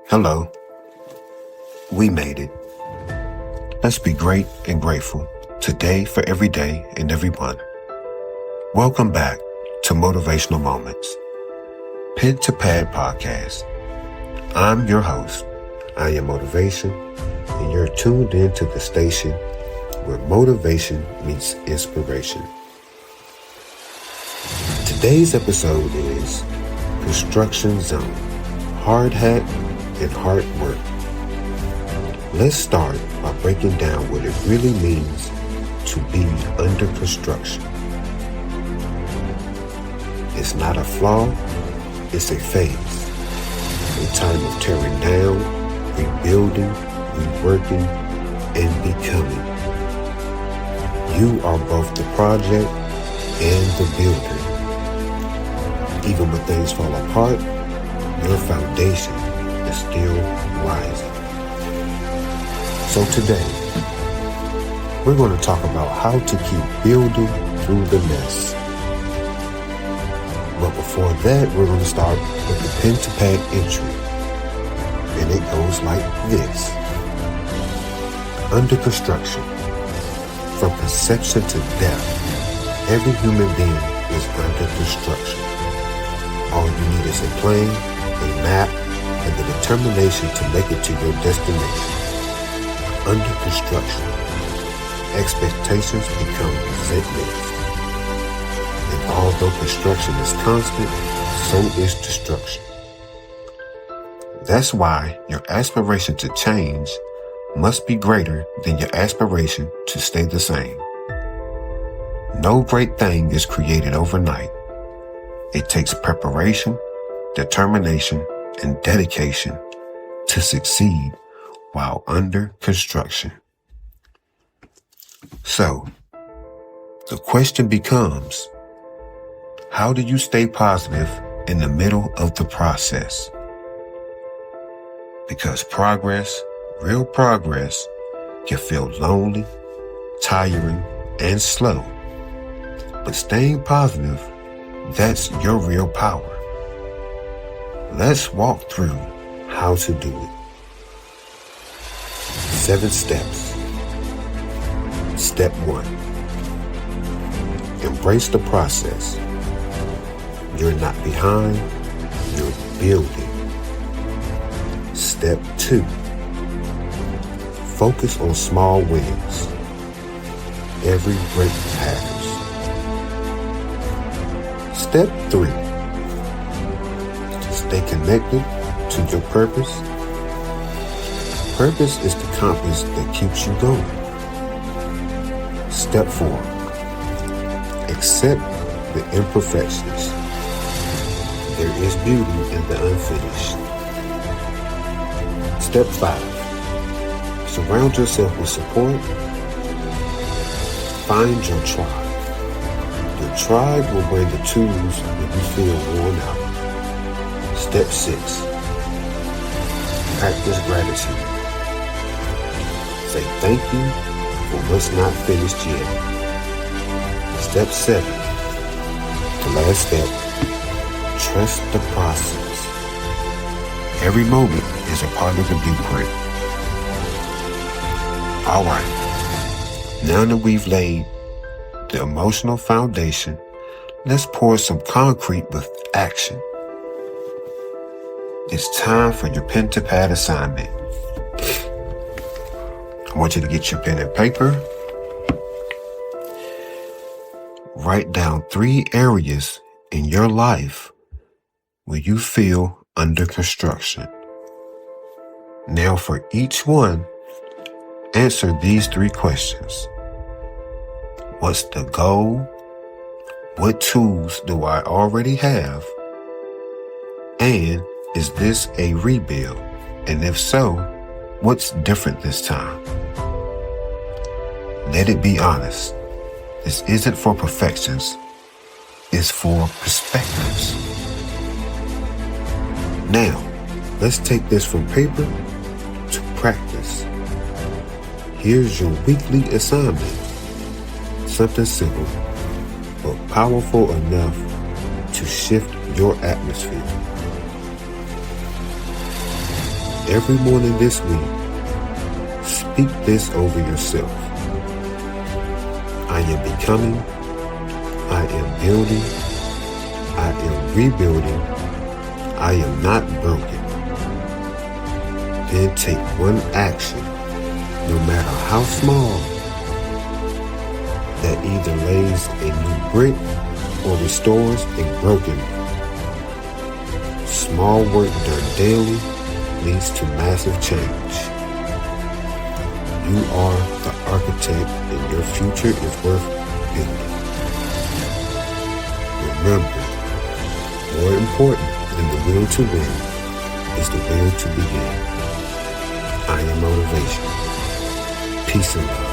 Hello, we made it. Let's be great and grateful today for every day and everyone. Welcome back to Motivational Moments, Pen to Pad Podcast. I'm your host. I am Motivation, and you're tuned into the station where motivation meets inspiration. Today's episode is Construction Zone, Hard Hat and Hard Work. Let's start by breaking down what it really means to be under construction. It's not a flaw, it's a phase. A time of tearing down, rebuilding, reworking, and becoming. You are both the project and the builder. Even when things fall apart, your foundation is still rising. So today, we're going to talk about how to keep building through the mess. But before that, we're going to start with the pen to pad entry. And it goes like this. Under construction. From conception to death, every human being is under construction. All you need is a plan, a map, and the determination to make it to your destination. Under construction, expectations become resentments. And although construction is constant, so is destruction. That's why your aspiration to change must be greater than your aspiration to stay the same. No great thing is created overnight. It takes preparation, determination, and dedication to succeed while under construction. So, the question becomes, how do you stay positive in the middle of the process? Because progress, real progress, can feel lonely, tiring, and slow. But staying positive, that's your real power. Let's walk through how to do it. 7 steps. Step 1. Embrace the process. You're not behind, you're building. Step 2. Focus on small wins. Every break matters. Step 3. Stay connected to your purpose. Purpose is the compass that keeps you going. Step 4. Accept the imperfections. There is beauty in the unfinished. Step 5. Surround yourself with support. Find your tribe. Your tribe will bring the tools when you feel worn out. Step 6. Practice gratitude. Say thank you for what's not finished yet. Step 7. The last step. Trust the process. Every moment is a part of the blueprint. Alright. Now that we've laid the emotional foundation, let's pour some concrete with action. It's time for your pen to pad assignment. I want you to get your pen and paper. Write down 3 areas in your life where you feel under construction. Now for each one, answer these 3 questions. What's the goal? What tools do I already have? And is this a rebuild? And if so, what's different this time? Let it be honest. This isn't for perfections. It's for perspectives. Now, let's take this from paper to practice. Here's your weekly assignment. Something simple, but powerful enough to shift your atmosphere. Every morning this week, speak this over yourself. I am becoming, I am building, I am rebuilding, I am not broken. Then take one action, no matter how small, that either lays a new brick or restores a broken one. Small work done daily leads to massive change. You are the architect and your future is worth building. Remember, more important than the will to win is the will to begin. I am motivation. Peace and love.